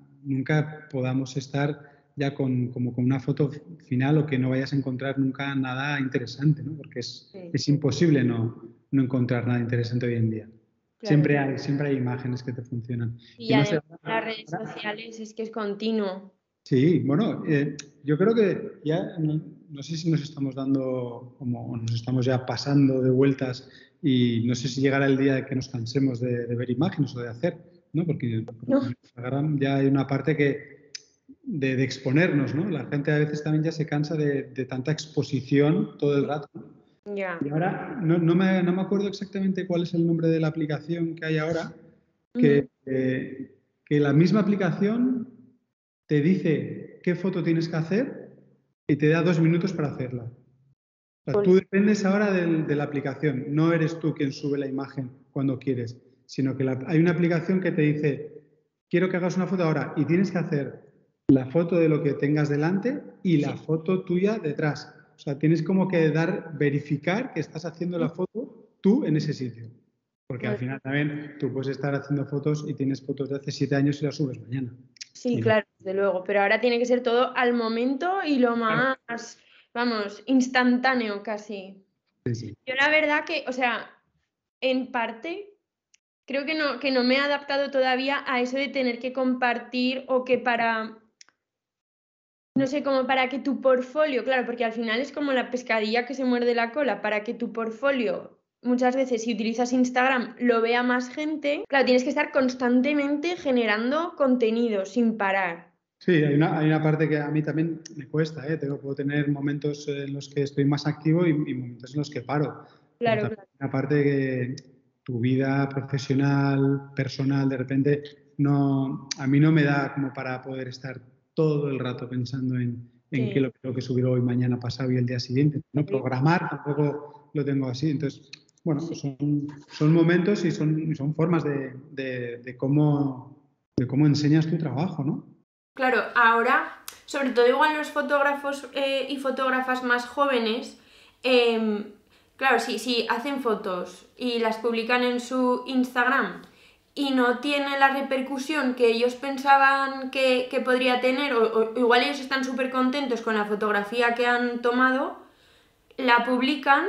podamos estar ya como con una foto final o que no vayas a encontrar nunca nada interesante, ¿no? Porque Sí. es imposible no encontrar nada interesante hoy en día. Claro. Siempre hay imágenes que te funcionan. Y Y no sé, además las redes sociales es que es continuo. sí, bueno, yo creo que ya no sé si nos estamos dando como nos estamos ya pasando de vueltas y no sé si llegará el día de que nos cansemos de ver imágenes o de hacer, ¿no? Porque No. en Instagram ya hay una parte de exponernos, ¿no? La gente a veces también ya se cansa de tanta exposición todo el rato, ¿no? Ya. Y ahora no me acuerdo exactamente cuál es el nombre de la aplicación que hay ahora, Ujú. que la misma aplicación te dice qué foto tienes que hacer y te da 2 minutos para hacerla. O sea, tú Pues, dependes ahora de la aplicación, no eres tú quien sube la imagen cuando quieres, sino que hay una aplicación que te dice, quiero que hagas una foto ahora y tienes que hacer la foto de lo que tengas delante y la sí. foto tuya detrás. O sea, tienes como que verificar que estás haciendo la foto tú en ese sitio. Porque al Pues, final también tú puedes estar haciendo fotos y tienes fotos de hace 7 años y las subes mañana. sí, Y no. claro, desde luego. Pero ahora tiene que ser todo al momento y lo Claro. más, vamos, instantáneo casi. Sí, sí. Yo la verdad que, o sea, en parte creo que no me he adaptado todavía a eso de tener que compartir o que para, no sé, como para que tu portfolio, claro, porque al final es como la pescadilla que se muerde la cola, para que tu portfolio, muchas veces si utilizas Instagram, lo vea más gente, claro, tienes que estar constantemente generando contenido sin parar. Sí, hay una parte que a mí también me cuesta, ¿eh? Puedo tener momentos en los que estoy más activo y momentos en los que paro. Pero Claro, también claro. hay una parte que tu vida profesional, personal, de repente, a mí no me da como para poder estar todo el rato pensando en qué Sí, lo que tengo que subir hoy, mañana, pasado y el día siguiente. No programar tampoco lo tengo así. Entonces, bueno, sí. son momentos y son formas de cómo enseñas tu trabajo, ¿no? Claro, ahora, sobre todo igual los fotógrafos y fotógrafas más jóvenes, claro, si hacen fotos y las publican en su Instagram y no tiene la repercusión que ellos pensaban que podría tener, o igual ellos están súper contentos con la fotografía que han tomado, la publican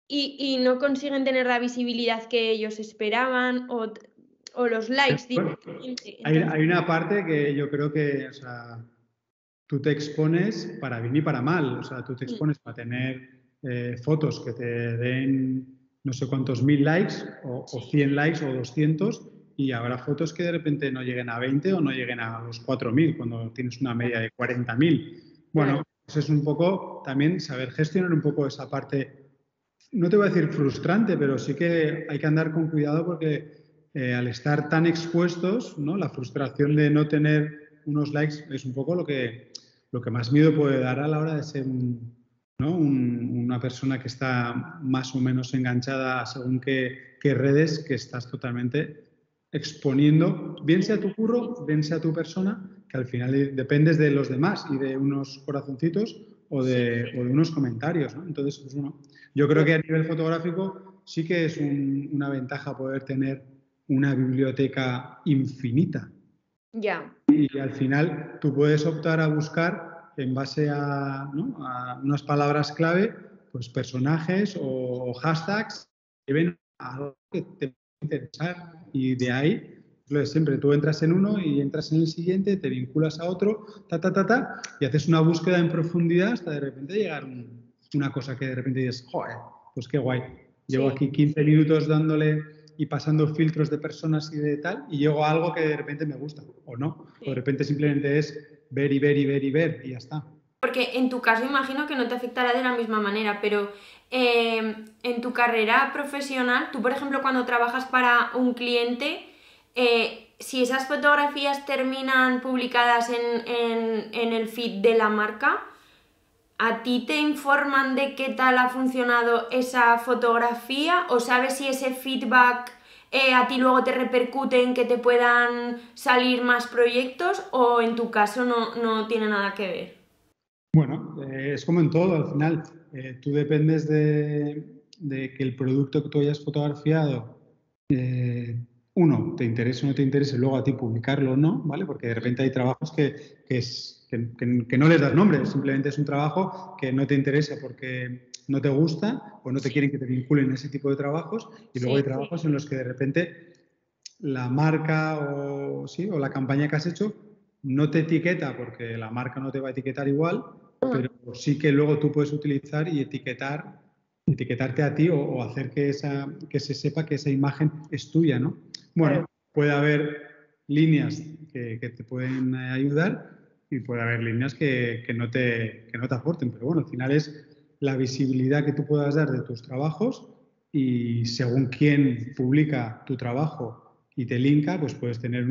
y no consiguen tener la visibilidad que ellos esperaban o los likes Bueno, directamente. hay Entonces, una parte que yo creo que, o sea, tú te expones para bien y para mal. O sea, tú te expones para tener fotos que te den no sé cuántos mil likes o 100 likes o 200 y habrá fotos que de repente no lleguen a 20 o no lleguen a los 4.000 cuando tienes una media de 40.000. claro, Bueno, eso es un poco también saber gestionar un poco esa parte. No te voy a decir frustrante, pero sí que hay que andar con cuidado porque al estar tan expuestos, ¿no? La frustración de no tener unos likes es un poco lo que más miedo puede dar a la hora de ser una persona que está más o menos enganchada según qué redes que estás totalmente exponiendo, bien sea tu curro, bien sea tu persona, que al final dependes de los demás y de unos corazoncitos sí. o de unos comentarios, ¿no? Entonces, pues bueno, yo creo que a nivel fotográfico sí que es una ventaja poder tener una biblioteca infinita. Ya. Y al final tú puedes optar a buscar en base a, ¿no?, a unas palabras clave, pues personajes o hashtags que ven algo que te puede interesar. Y de ahí, lo de siempre, tú entras en uno y entras en el siguiente, te vinculas a otro, y haces una búsqueda en profundidad hasta de repente llegar una cosa que de repente dices, joder, pues qué guay. Llevo aquí 15 minutos dándole y pasando filtros de personas y de tal, y llego a algo que de repente me gusta, o no. O de repente simplemente es ver y ver y ver y ver, y ya está. Porque en tu caso imagino que no te afectará de la misma manera, pero en tu carrera profesional, tú por ejemplo cuando trabajas para un cliente, si esas fotografías terminan publicadas en el feed de la marca, ¿a ti te informan de qué tal ha funcionado esa fotografía? ¿O sabes si ese feedback a ti luego te repercute en que te puedan salir más proyectos? ¿O en tu caso no tiene nada que ver? Bueno, es como en todo, al final tú dependes de que el producto que tú hayas fotografiado, uno, te interese o no te interese, luego a ti publicarlo o no, ¿vale? Porque de repente hay trabajos que no les das nombre, simplemente es un trabajo que no te interesa porque no te gusta o no te quieren que te vinculen a ese tipo de trabajos, y luego hay trabajos en los que de repente la marca o la campaña que has hecho no te etiqueta porque la marca no te va a etiquetar igual, pero sí que luego tú puedes utilizar y etiquetarte a ti o hacer que se sepa que esa imagen es tuya, ¿no? Bueno, puede haber líneas que te pueden ayudar y puede haber líneas que no te aporten, pero bueno, al final es la visibilidad que tú puedas dar de tus trabajos, y según quién publica tu trabajo y te linka, pues puedes tener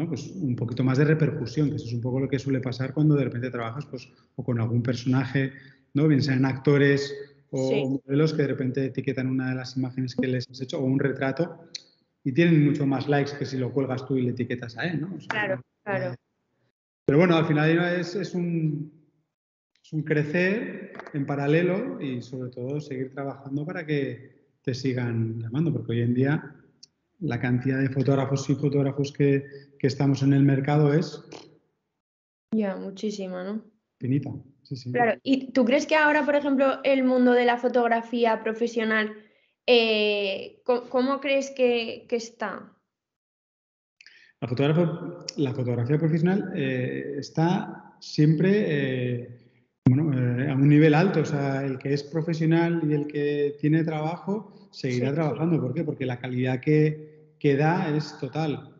pues un poquito más de repercusión, que eso es un poco lo que suele pasar cuando de repente trabajas pues, o con algún personaje, ¿no? Bien sean actores o modelos que de repente etiquetan una de las imágenes que les has hecho o un retrato, y tienen mucho más likes que si lo cuelgas tú y le etiquetas a él, ¿no? O sea, Claro. Pero bueno, al final es un crecer en paralelo y sobre todo seguir trabajando para que te sigan llamando, porque hoy en día la cantidad de fotógrafos y fotógrafos que estamos en el mercado es Ya, muchísima, ¿no? finita. Sí. Claro, ¿y tú crees que ahora, por ejemplo, el mundo de la fotografía profesional, ¿cómo crees que está? La fotografía profesional está siempre a un nivel alto. O sea, el que es profesional y el que tiene trabajo seguirá trabajando. ¿Por qué? Porque la calidad que da es total.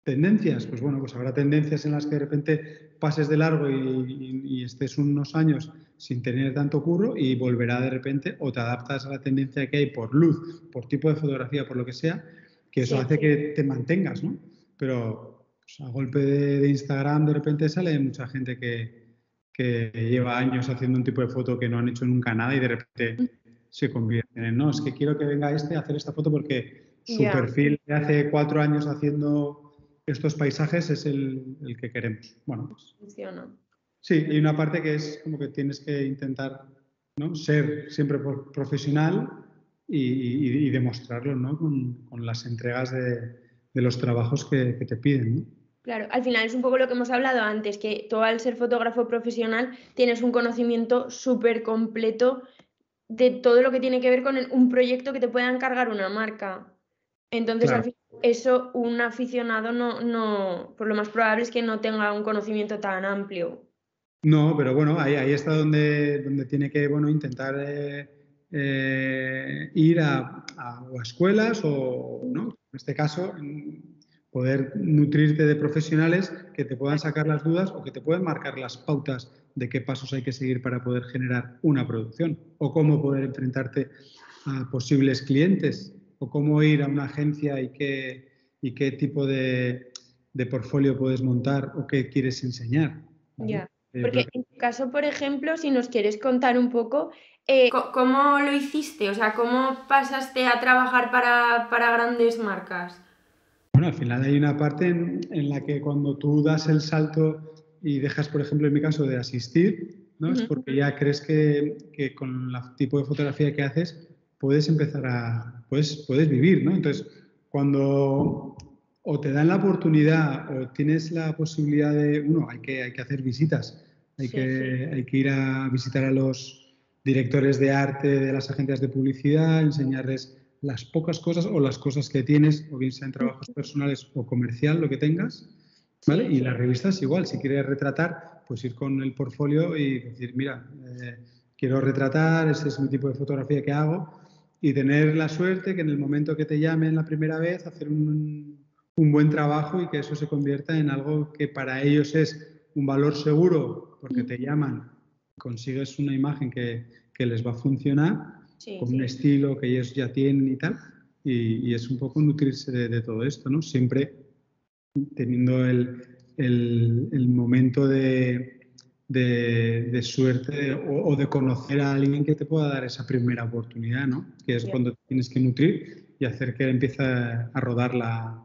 ¿Tendencias? Pues bueno, pues habrá tendencias en las que de repente pases de largo y estés unos años sin tener tanto curro, y volverá de repente, o te adaptas a la tendencia que hay por luz, por tipo de fotografía, por lo que sea, que eso hace que te mantengas, ¿no? Pero pues, a golpe de Instagram de repente sale mucha gente que lleva años haciendo un tipo de foto que no han hecho nunca nada y de repente se convierten en, no, es que quiero que venga a hacer esta foto porque su perfil de hace 4 años haciendo estos paisajes es el que queremos. Bueno, pues Funciona. sí, hay una parte que es como que tienes que intentar, ¿no?, ser siempre profesional y demostrarlo, ¿no?, con las entregas de los trabajos que te piden, ¿no? Claro, al final es un poco lo que hemos hablado antes, que tú al ser fotógrafo profesional tienes un conocimiento súper completo de todo lo que tiene que ver con un proyecto que te pueda encargar una marca. Entonces, al final, eso un aficionado por lo más probable es que no tenga un conocimiento tan amplio. No, pero bueno, ahí está donde tiene que, bueno, intentar ir a escuelas o, ¿no?, en este caso, poder nutrirte de profesionales que te puedan sacar las dudas o que te puedan marcar las pautas de qué pasos hay que seguir para poder generar una producción, o cómo poder enfrentarte a posibles clientes, o cómo ir a una agencia y qué tipo de portfolio puedes montar o qué quieres enseñar, ¿vale? Ya. Porque en tu caso, por ejemplo, si nos quieres contar un poco, ¿cómo lo hiciste? O sea, ¿cómo pasaste a trabajar para grandes marcas? Bueno, al final hay una parte en la que cuando tú das el salto y dejas, por ejemplo, en mi caso, de asistir, ¿no? Es porque ya crees que con el tipo de fotografía que haces puedes empezar puedes vivir, ¿no? Entonces, cuando o te dan la oportunidad o tienes la posibilidad de, hay que hacer visitas, hay que ir a visitar a los directores de arte de las agencias de publicidad, enseñarles las pocas cosas o las cosas que tienes, o bien sean trabajos personales o comercial, lo que tengas, ¿vale? Y las revistas igual, si quieres retratar, pues ir con el portfolio y decir, mira, quiero retratar, este es mi tipo de fotografía que hago, y tener la suerte que en el momento que te llamen la primera vez, hacer un buen trabajo y que eso se convierta en algo que para ellos es un valor seguro, porque te llaman, consigues una imagen que les va a funcionar, con un estilo que ellos ya tienen y tal, y es un poco nutrirse de todo esto, ¿no? Siempre teniendo el momento de suerte o de conocer a alguien que te pueda dar esa primera oportunidad, ¿no? Que es cuando tienes que nutrir y hacer que empiece a rodar la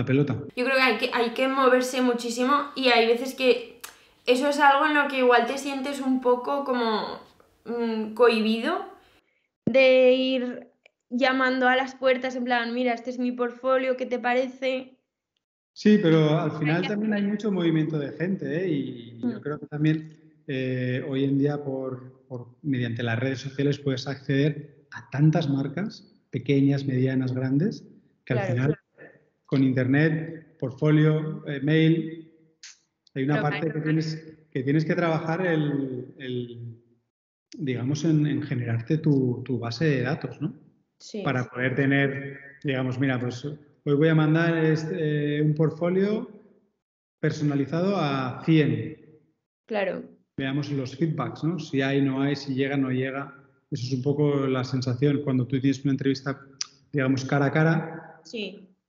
pelota. Yo creo que hay que moverse muchísimo y hay veces que eso es algo en lo que igual te sientes un poco como cohibido de ir llamando a las puertas en plan, mira, este es mi portfolio, ¿qué te parece? Sí, pero al final también hay mucho movimiento de gente, ¿eh? Y yo creo que también hoy en día mediante las redes sociales puedes acceder a tantas marcas, pequeñas, medianas, grandes, que al final con internet, portfolio, mail, hay una parte que tienes que trabajar digamos, en generarte tu base de datos, ¿no? Para poder tener, digamos, mira, pues hoy voy a mandar un portfolio personalizado a 100. Claro. Veamos los feedbacks, ¿no? Si hay, no hay, si llega, no llega. Eso es un poco la sensación. Cuando tú tienes una entrevista, digamos, cara a cara,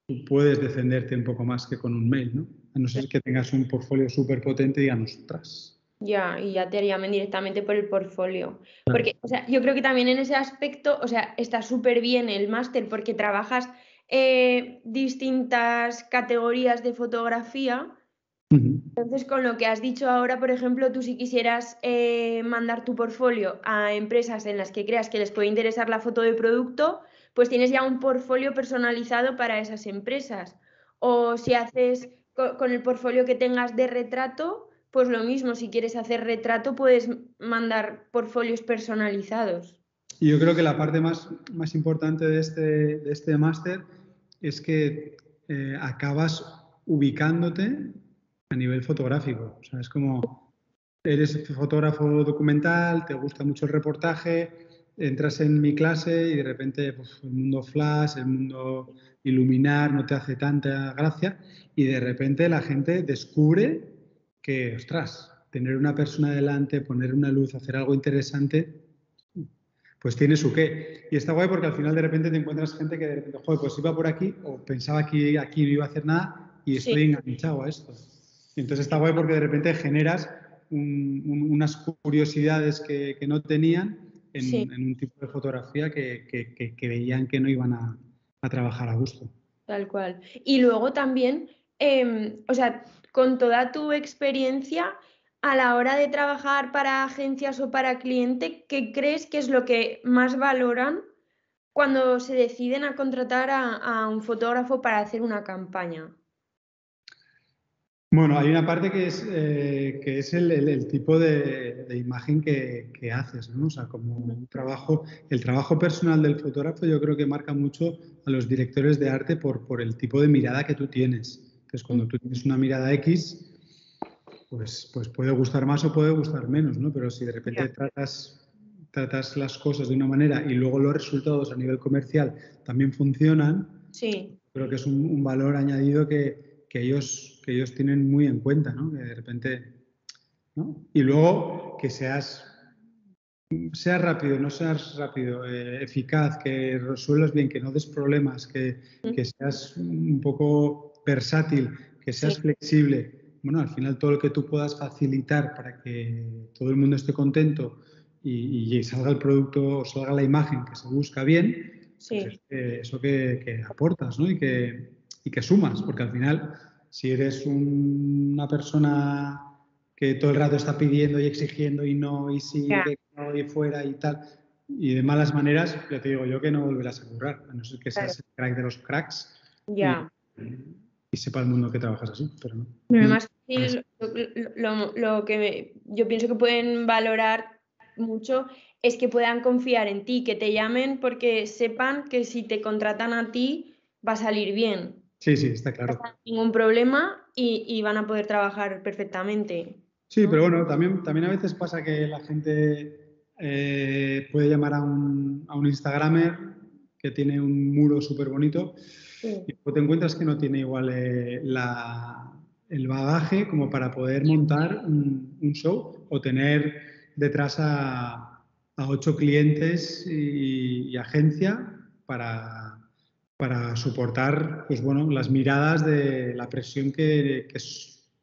tú puedes defenderte un poco más que con un mail, ¿no? A no ser que tengas un portfolio súper potente y digan, ostras. Ya, y ya te llamen directamente por el portfolio. Porque, o sea, yo creo que también en ese aspecto, o sea, está súper bien el máster porque trabajas distintas categorías de fotografía. Entonces, con lo que has dicho ahora, por ejemplo, tú si quisieras mandar tu portfolio a empresas en las que creas que les puede interesar la foto de producto, pues tienes ya un portfolio personalizado para esas empresas. O si haces con el portfolio que tengas de retrato, pues lo mismo, si quieres hacer retrato, puedes mandar portfolios personalizados. Y yo creo que la parte más importante de este máster es que acabas ubicándote a nivel fotográfico. O sea, es como, eres fotógrafo documental, te gusta mucho el reportaje, entras en mi clase y de repente pues, el mundo flash, el mundo iluminar no te hace tanta gracia y de repente la gente descubre que, ostras, tener una persona delante, poner una luz, hacer algo interesante, pues tiene su qué. Y está guay porque al final de repente te encuentras gente que de repente, joder, pues iba por aquí o pensaba que aquí no iba a hacer nada y estoy enganchado a esto. Y entonces está guay porque de repente generas unas curiosidades que no tenían en un tipo de fotografía que veían que no iban a trabajar a gusto. Tal cual. Y luego también, o sea, con toda tu experiencia a la hora de trabajar para agencias o para cliente, ¿qué crees que es lo que más valoran cuando se deciden a contratar a un fotógrafo para hacer una campaña? Bueno, hay una parte que es el tipo de imagen que haces, ¿no? O sea, como el trabajo personal del fotógrafo yo creo que marca mucho a los directores de arte por el tipo de mirada que tú tienes. Entonces, cuando tú tienes una mirada X, pues puede gustar más o puede gustar menos, ¿no? Pero si de repente tratas las cosas de una manera y luego los resultados a nivel comercial también funcionan, creo que es un valor añadido que ellos tienen muy en cuenta, ¿no? Que de repente, ¿no? Y luego que seas rápido, no seas rápido, eficaz, que resuelvas bien, que no des problemas, que seas un poco versátil, que seas flexible. Bueno, al final todo lo que tú puedas facilitar para que todo el mundo esté contento y salga el producto o salga la imagen que se busca bien, pues eso que aportas, ¿no? Y que sumas, porque al final si eres una persona que todo el rato está pidiendo y exigiendo y no, y sí, que no, y fuera y tal, y de malas maneras, ya te digo yo que no volverás a currar, a no ser que Claro. seas el crack de los cracks Ya. y sepa el mundo que trabajas así, pero no. Pero No, más fácil, lo que yo pienso que pueden valorar mucho es que puedan confiar en ti, que te llamen porque sepan que si te contratan a ti va a salir bien, sí, sí, está no claro. va a haber ningún problema y van a poder trabajar perfectamente, Sí, ¿no? pero bueno, también a veces pasa que la gente puede llamar a un Instagramer que tiene un muro súper bonito y Sí. luego te encuentras que no tiene igual el bagaje como para poder montar un show o tener detrás a 8 clientes y agencia para soportar pues bueno, las miradas de la presión que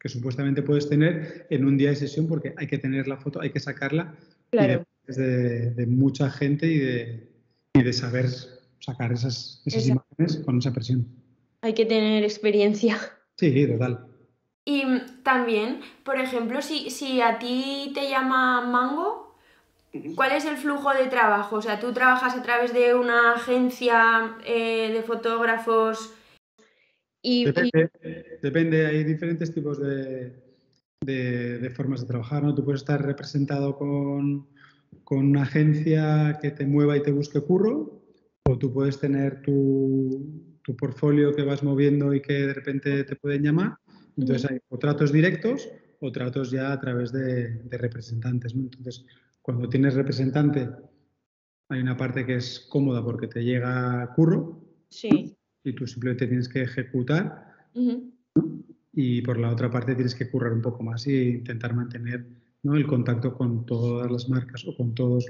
supuestamente puedes tener en un día de sesión porque hay que tener la foto, hay que sacarla y Claro, depende de mucha gente y de saber sacar esas esa- imágenes con esa presión. hay que tener experiencia. Sí, total. Y también, por ejemplo, si a ti te llama Mango, ¿cuál es el flujo de trabajo? O sea, ¿tú trabajas a través de una agencia de fotógrafos y Depende, depende, hay diferentes tipos de formas de trabajar, ¿no? Tú puedes estar representado con una agencia que te mueva y te busque curro, o tú puedes tener tu portfolio que vas moviendo y que de repente te pueden llamar. Ujú. Entonces hay o tratos directos o tratos ya a través de representantes, ¿no? Entonces, cuando tienes representante, hay una parte que es cómoda porque te llega curro Sí. y tú simplemente tienes que ejecutar Ujú. y por la otra parte tienes que currar un poco más e intentar mantener, ¿no?, el contacto con todas las marcas o con todas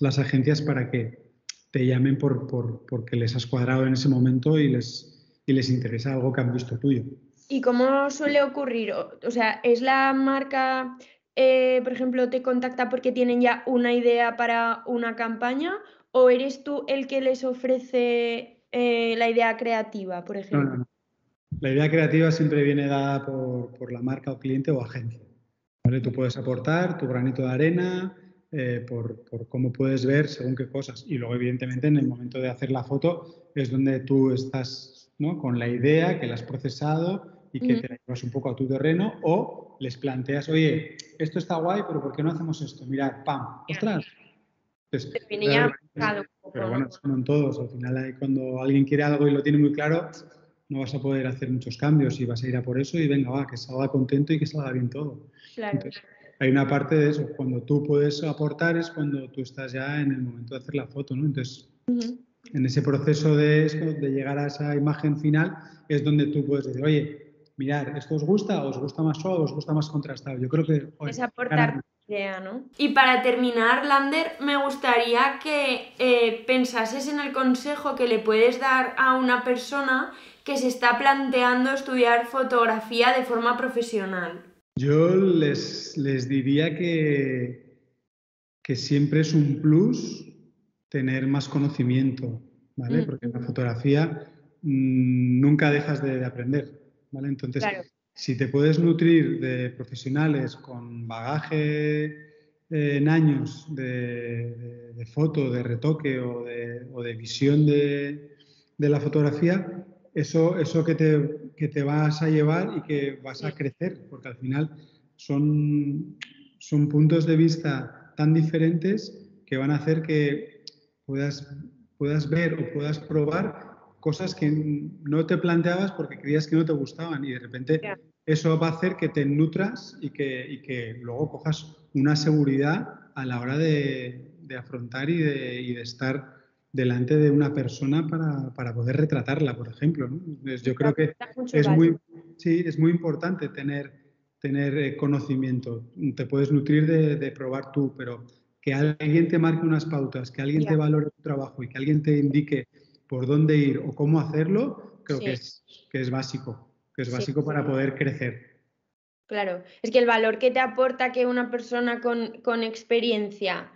las agencias para que te llamen porque les has cuadrado en ese momento y les interesa algo que han visto tuyo. ¿Y cómo suele ocurrir? O sea, ¿es la marca, por ejemplo, te contacta porque tienen ya una idea para una campaña o eres tú el que les ofrece la idea creativa, por No, no, ejemplo? no. La idea creativa siempre viene dada por la marca o cliente o agencia. ¿Vale? Tú puedes aportar tu granito de arena por cómo puedes ver según qué cosas. Y luego, evidentemente, en el momento de hacer la foto es donde tú estás, ¿no?, con la idea que la has procesado y que Ujú. te la llevas un poco a tu terreno o les planteas, oye, esto está guay, pero ¿por qué no hacemos esto? Mirad, ¡pam! Ya. ¡Ostras! Entonces, Te viene claro, ya marcado un pero poco, ¿no? bueno, es como en todos. Al final, cuando alguien quiere algo y lo tiene muy claro, no vas a poder hacer muchos cambios y vas a ir a por eso y venga, va, que salga contento y que salga bien todo. Claro. Entonces, hay una parte de eso. Cuando tú puedes aportar es cuando tú estás ya en el momento de hacer la foto, ¿no? Entonces, Ujú. en ese proceso de esto, de llegar a esa imagen final, es donde tú puedes decir, oye, mirad, ¿esto os gusta más suave, os gusta más contrastado? Yo creo que, Es joder, aportar tu idea, ¿no? Y para terminar, Lander, me gustaría que pensases en el consejo que le puedes dar a una persona que se está planteando estudiar fotografía de forma profesional. yo les diría que siempre es un plus tener más conocimiento, ¿vale? Mm, Porque en la fotografía nunca dejas de aprender, ¿vale? Entonces, claro. si te puedes nutrir de profesionales con bagaje en años de foto, de retoque o de visión de la fotografía, eso que te vas a llevar y que vas a Sí, crecer, porque al final son puntos de vista tan diferentes que van a hacer que puedas ver o puedas probar cosas que no te planteabas porque creías que no te gustaban y de ya. repente eso va a hacer que te nutras y que luego cojas una seguridad a la hora de afrontar y de estar delante de una persona para poder retratarla, por ejemplo, ¿no? Entonces, Y yo te creo que aporta mucho es valor. muy, sí, es muy importante tener conocimiento. Te puedes nutrir de probar tú, pero que alguien te marque unas pautas, que alguien te Ya, valore tu trabajo y que alguien te indique por dónde ir o cómo hacerlo, creo que sí, es básico, que es sí. básico para poder crecer. Claro, es que el valor que te aporta que una persona con experiencia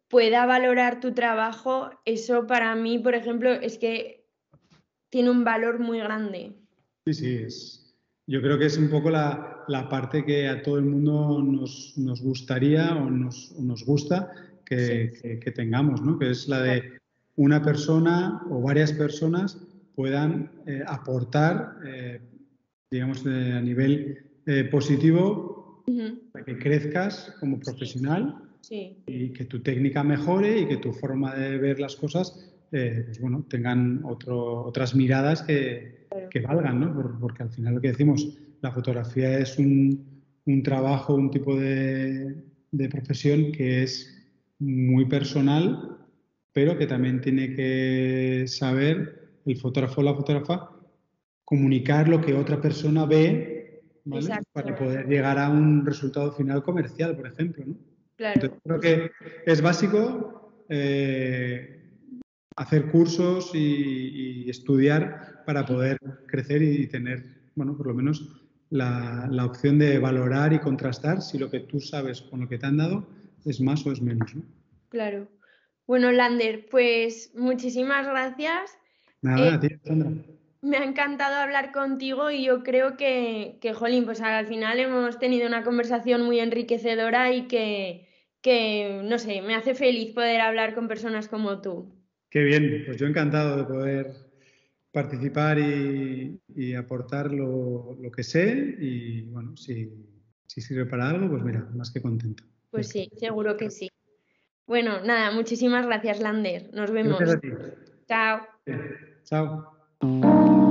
pueda valorar tu trabajo, eso para mí, por ejemplo, es que tiene un valor muy grande. Sí, sí, yo creo que es un poco la parte que a todo el mundo nos gustaría o nos gusta que tengamos, ¿no? Que es la de una persona o varias personas puedan aportar, digamos, a nivel positivo, para que crezcas como profesional y que tu técnica mejore y que tu forma de ver las cosas pues bueno, tengan otras miradas que valgan, ¿no? Porque al final lo que decimos, la fotografía es un trabajo, un tipo de profesión que es muy personal, pero que también tiene que saber el fotógrafo o la fotógrafa comunicar lo que otra persona ve, ¿vale? Para poder llegar a un resultado final comercial, por ejemplo, ¿no? Claro. Entonces, creo que es básico hacer cursos y estudiar para poder crecer y tener, bueno, por lo menos la opción de valorar y contrastar si lo que tú sabes con lo que te han dado es más o es menos, ¿no? Claro. Bueno, Lander, pues muchísimas gracias. Nada, a ti, Sandra. Me ha encantado hablar contigo y yo creo jolín, pues al final hemos tenido una conversación muy enriquecedora y no sé, me hace feliz poder hablar con personas como tú. Qué bien, pues yo encantado de poder participar y aportar lo que sé y bueno, si sirve para algo, pues mira, más que contento. Pues sí, seguro que sí. Bueno, nada, muchísimas gracias, Lander. Nos vemos. Gracias a ti. Chao. Bien, chao.